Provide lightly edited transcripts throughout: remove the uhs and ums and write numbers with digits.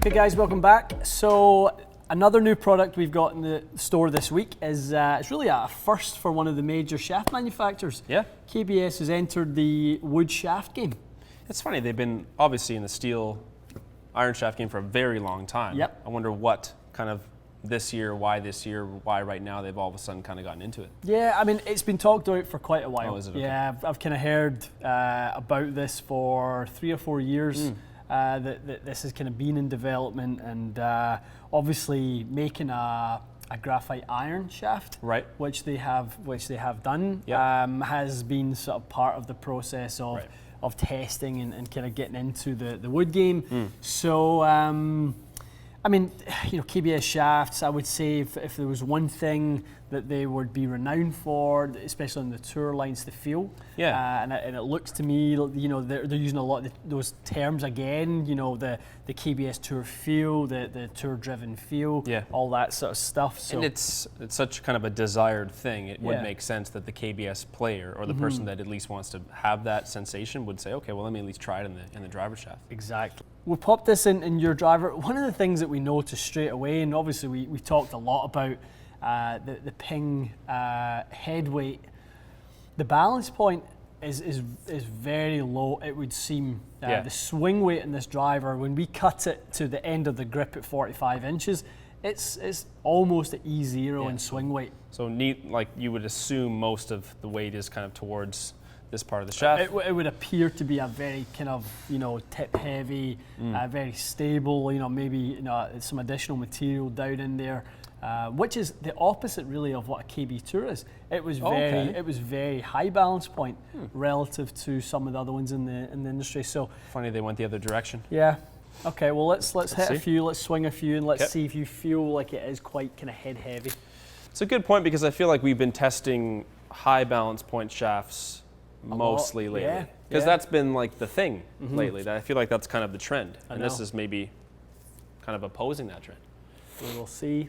Hey guys, welcome back. So another new product we've got in the store this week is it's really a first for one of the major shaft manufacturers. Yeah. KBS has entered the wood shaft game. It's funny, they've been obviously in the steel iron shaft game for a very long time. Yep. I wonder what kind of this year, why right now they've all of a sudden kind of gotten into it. Yeah, I mean, it's been talked about for quite a while. Oh, is it? Okay. Yeah, I've kind of heard about this for 3 or 4 years. That this has kind of been in development, and obviously making a graphite iron shaft, Right. which they have done, Yep. has been sort of part of the process of Right. of testing and kind of getting into the wood game. So I mean, you know, KBS shafts, I would say if there was one thing that they would be renowned for, especially on the tour lines, the feel. Yeah. And it looks to me, you know, they're using a lot of those terms again, you know, the KBS tour feel, the tour driven feel, Yeah. all that sort of stuff. So And it's such kind of a desired thing. It would Yeah. make sense that the KBS player or the person that at least wants to have that sensation would say, okay, well, let me at least try it in the driver's shaft. Exactly. We popped this in your driver. One of the things that we noticed straight away, and obviously we talked a lot about the ping head weight. The balance point is very low, it would seem. Yeah. The swing weight in this driver, when we cut it to the end of the grip at 45 inches, it's almost at E0 in swing weight. So neat, like you would assume most of the weight is kind of towards this part of the shaft. It would appear to be a very kind of, you know, tip heavy, very stable, you know, maybe, you know, some additional material down in there, which is the opposite really of what a KB Tour is. It was very high balance point relative to some of the other ones in the industry. So Funny they went the other direction. yeah. Okay, well let's hit see. a few, let's swing a few, and let's Okay. see if you feel like it is quite kind of head heavy. It's a good point because I feel like we've been testing high balance point shafts mostly lately. yeah, Because yeah. that's been like the thing lately. I feel like that's kind of the trend. And this know. is maybe kind of opposing that trend. We will see.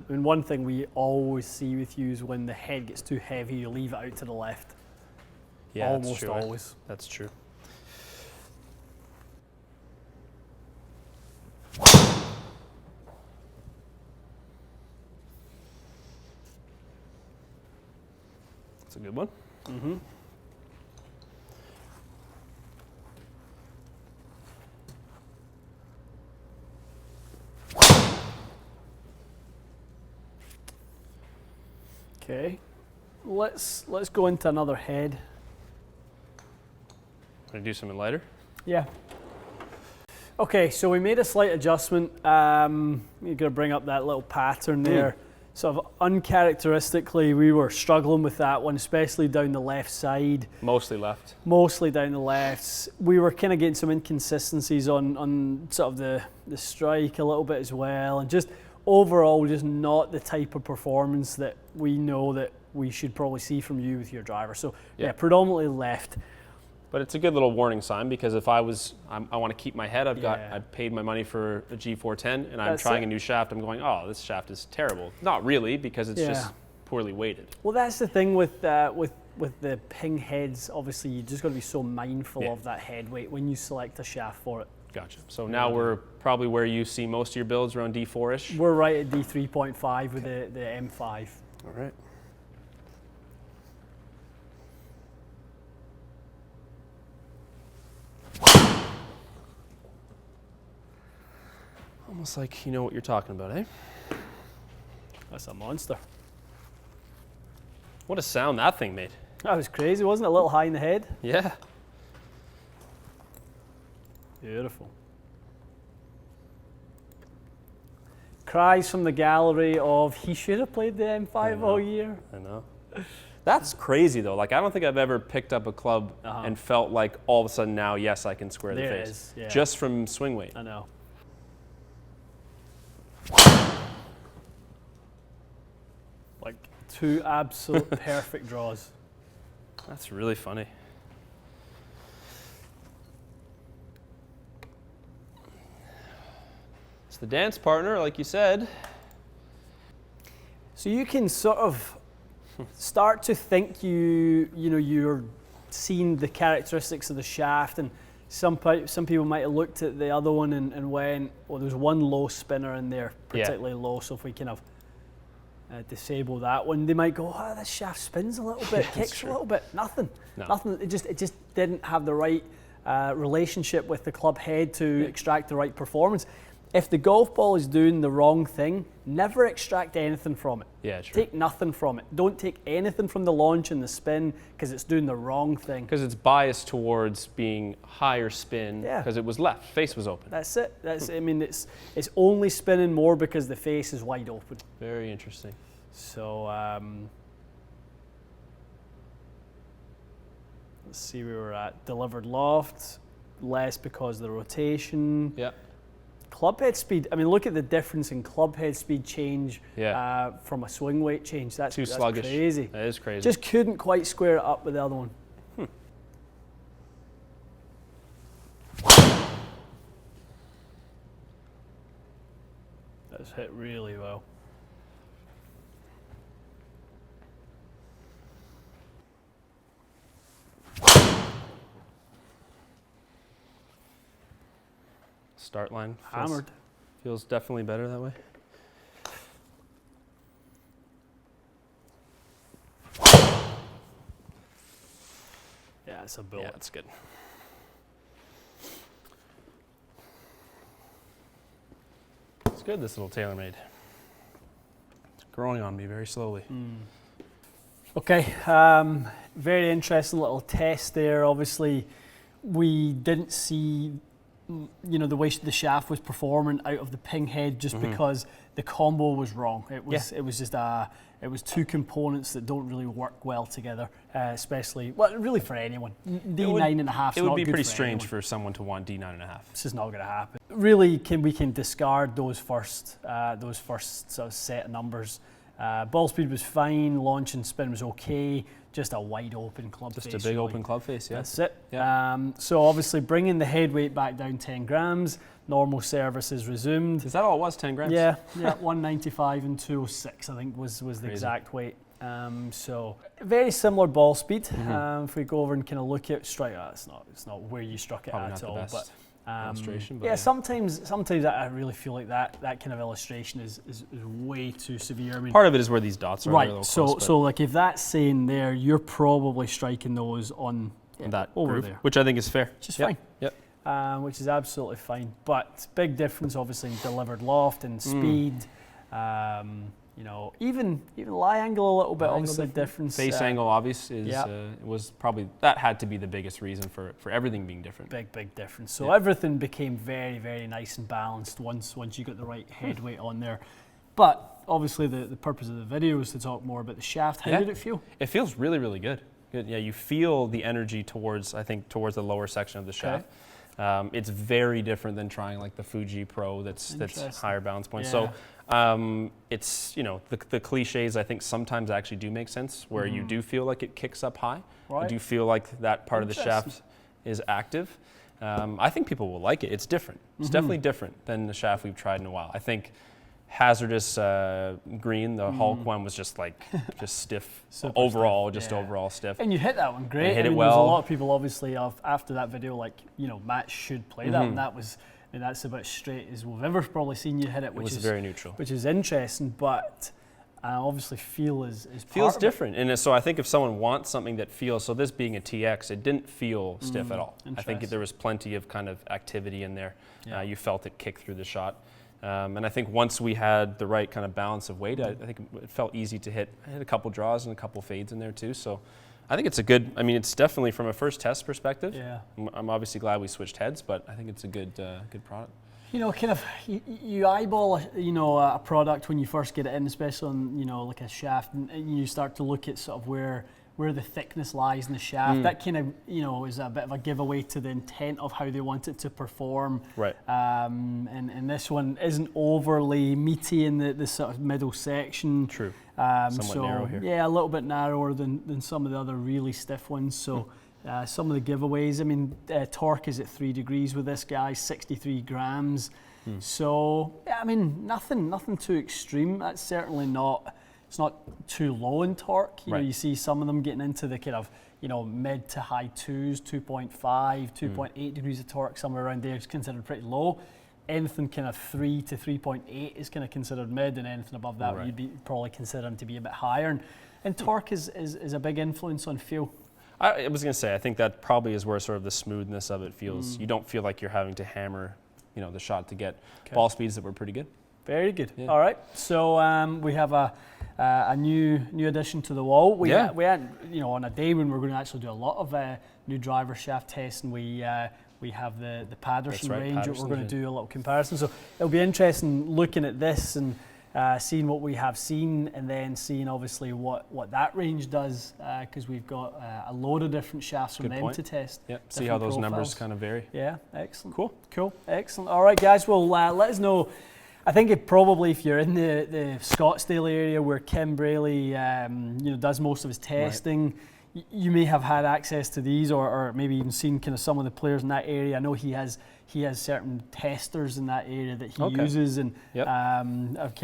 And one thing we always see with you is when the head gets too heavy, you leave it out to the left. Yeah, Almost that's true. always. That's true. That's a good one. Okay, let's go into another head. Gonna do something lighter. Yeah. Okay, so we made a slight adjustment. You're gonna bring up that little pattern there. Sort of uncharacteristically, we were struggling with that one, especially down the left side. Mostly left. Mostly down the lefts. We were kind of getting some inconsistencies on sort of the strike a little bit as well, and just overall just not the type of performance that we know that we should probably see from you with your driver. So yeah, predominantly left. But it's a good little warning sign because if I want to keep my head, I've paid my money for a G410 and I'm That's trying it. a new shaft, I'm going, oh, this shaft is terrible. Not really, because it's Yeah. just poorly weighted. Well, that's the thing with the ping heads. Obviously, you just got to be so mindful of that head weight when you select a shaft for it. Gotcha. So now we're probably where you see most of your builds, around D4-ish. We're right at D3.5 with the M5. All right. Almost like you know what you're talking about, eh? That's a monster. What a sound that thing made. That was crazy, wasn't it? A little high in the head. Yeah. Beautiful. Cries from the gallery of he should have played the M5 all year. I know. That's crazy though. Like I don't think I've ever picked up a club and felt like all of a sudden now, yes, I can square There the it face. is, yeah. Just from swing weight. I know. 2 absolute perfect draws. That's really funny. It's the dance partner, like you said. So you can sort of start to think you're seeing the characteristics of the shaft, and some people might have looked at the other one and went, well, there's one low spinner in there, particularly low, so if we kind of disable that one, they might go, oh, this shaft spins a little bit, kicks a little bit. Nothing. It just didn't have the right relationship with the club head to extract the right performance. If the golf ball is doing the wrong thing, never extract anything from it. Yeah, true. Take nothing from it. Don't take anything from the launch and the spin because it's doing the wrong thing. Because it's biased towards being higher spin because it was left, face was open. That's it. I mean, it's only spinning more because the face is wide open. Very interesting. So let's see where we're at. Delivered loft, less because of the rotation. Yeah. Club head speed, I mean, look at the difference in club head speed change from a swing weight change. That's sluggish. Crazy. That is crazy. Just couldn't quite square it up with the other one. That's hit really well. Start line feels definitely better that way. Yeah, it's a bullet. Yeah, it's good. It's good, this little TaylorMade. It's growing on me very slowly. Okay, very interesting little test there. Obviously, we didn't see the way the shaft was performing out of the ping head just because the combo was wrong. It was just it was two components that don't really work well together, especially really for anyone. D9.5. It would be pretty strange for someone to want D9.5. This is not going to happen. Really, we can discard those first sort of set of numbers. Ball speed was fine. Launch and spin was okay. Just a wide open club face. Just a big open club face, yeah. That's it. Yeah. So obviously bringing the head weight back down 10 grams, normal service is resumed. Is that all it was, 10 grams? Yeah, 195 and 206 I think was the exact weight. So very similar ball speed. If we go over and kind of look at strike, it's not where you struck it probably at not all. The best illustration, but yeah, sometimes I really feel like that kind of illustration is way too severe. I mean, part of it is where these dots are. Right. So like if that's saying there, you're probably striking those on that over groove, there, which I think is fair. Which is fine. Yep. Which is absolutely fine. But big difference obviously in delivered loft and speed. Even lie angle a little bit, obviously difference. Face angle obvious was probably, that had to be the biggest reason for everything being different. Big difference. So everything became very, very nice and balanced once you got the right head weight on there. But obviously the purpose of the video is to talk more about the shaft. How did it feel? It feels really, really good. Good. Yeah, you feel the energy towards the lower section of the shaft. It's very different than trying like the Fuji Pro that's higher balance point. So it's, the cliches I think sometimes actually do make sense, where you do feel like it kicks up high. Right. You do feel like that part of the shaft is active. I think people will like it. It's different. It's definitely different than the shaft we've tried in a while. I think Hazardous Green, the Hulk one, was just stiff. Overall stiff. And you hit that one great. And hit it well. well. There's a lot of people obviously after that video Matt should play that one. That's about as straight as we've ever probably seen you hit it. Which is very neutral. Which is interesting, but obviously feel is feels different. And so I think if someone wants something that feels, so this being a TX, it didn't feel stiff at all. I think there was plenty of kind of activity in there. Yeah. You felt it kick through the shot. And I think once we had the right kind of balance of weight, I think it felt easy to hit. I hit a couple draws and a couple fades in there too. So I think it's it's definitely from a first test perspective. Yeah. I'm obviously glad we switched heads, but I think it's a good product. You eyeball, a product when you first get it in, especially on, like a shaft, and you start to look at sort of where where the thickness lies in the shaft. That kind of, you know, is a bit of a giveaway to the intent of how they want it to perform. Right. And this one isn't overly meaty in the sort of middle section. True. Somewhat narrow here. Yeah, a little bit narrower than some of the other really stiff ones. So some of the giveaways, I mean, torque is at 3 degrees with this guy, 63 grams. So, yeah, I mean, nothing too extreme. That's certainly not, it's not too low in torque. You know, you see some of them getting into the kind of, you know, mid to high 2s, 2.5, 2.8 degrees of torque, somewhere around there is considered pretty low. Anything kind of 3 to 3.8 is kind of considered mid, and anything above that you'd be probably considering to be a bit higher. And torque is a big influence on feel. I was going to say, I think that probably is where sort of the smoothness of it feels. You don't feel like you're having to hammer, you know, the shot to get ball speeds that were pretty good. Very good. Yeah. All right. So we have a new addition to the wall. We had, you know, on a day when we're going to actually do a lot of new driver shaft testing, we have the Patterson range that we're going to do a little comparison. So it'll be interesting looking at this and seeing what we have seen, and then seeing obviously what that range does, because we've got a load of different shafts from them to test. Yep. See how those numbers kind of vary. Yeah, excellent. Cool. Excellent. All right, guys, well, let us know. I think if you're in the Scottsdale area where Kim Braley you know, does most of his testing, you may have had access to these, or maybe even seen kind of some of the players in that area. I know he has certain testers in that area that he uses, and I've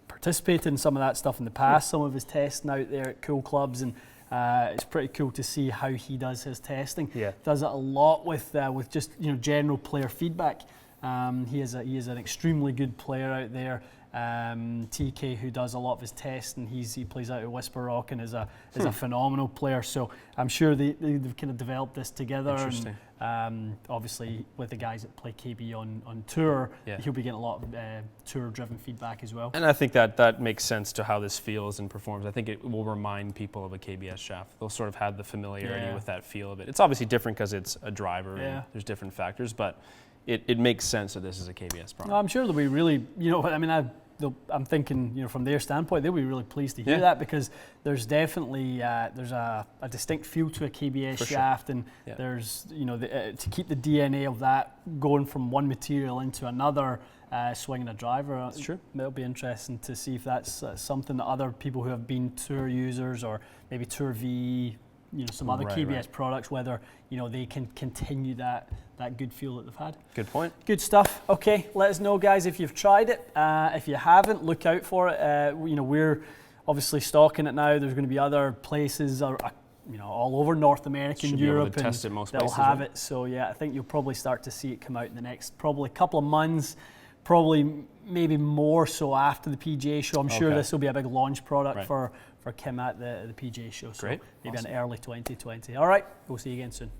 participated in some of that stuff in the past, some of his testing out there at cool clubs, and it's pretty cool to see how he does his testing. Does it a lot with just, you know, general player feedback. He is an extremely good player out there. TK, who does a lot of his tests, and he plays out at Whisper Rock and is a phenomenal player. So I'm sure they've kind of developed this together. Interesting. And obviously with the guys that play KB on tour, he'll be getting a lot of tour-driven feedback as well. And I think that makes sense to how this feels and performs. I think it will remind people of a KBS shaft. They'll sort of have the familiarity with that feel of it. It's obviously different because it's a driver and there's different factors, but it makes sense that this is a KBS product. No, I'm sure they'll be really, you know, I mean, I'm thinking, you know, from their standpoint, they'll be really pleased to hear that, because there's definitely there's a distinct feel to a KBS shaft, and there's, you know, to keep the DNA of that going from one material into another, swinging a driver. That's true. It'll be interesting to see if that's something that other people who have been tour users, or maybe Tour V, you know, some other KBS products, whether, you know, they can continue that good feel that they've had. Good point. Good stuff. Okay, let us know, guys, if you've tried it. If you haven't, look out for it. You know, we're obviously stocking it now. There's going to be other places, you know, all over North America and Europe, and they'll have it. So yeah, I think you'll probably start to see it come out in the next probably couple of months. Probably maybe more so after the PGA show. I'm sure this will be a big launch product for Kim at the PGA show. So maybe an early 2020. All right, we'll see you again soon.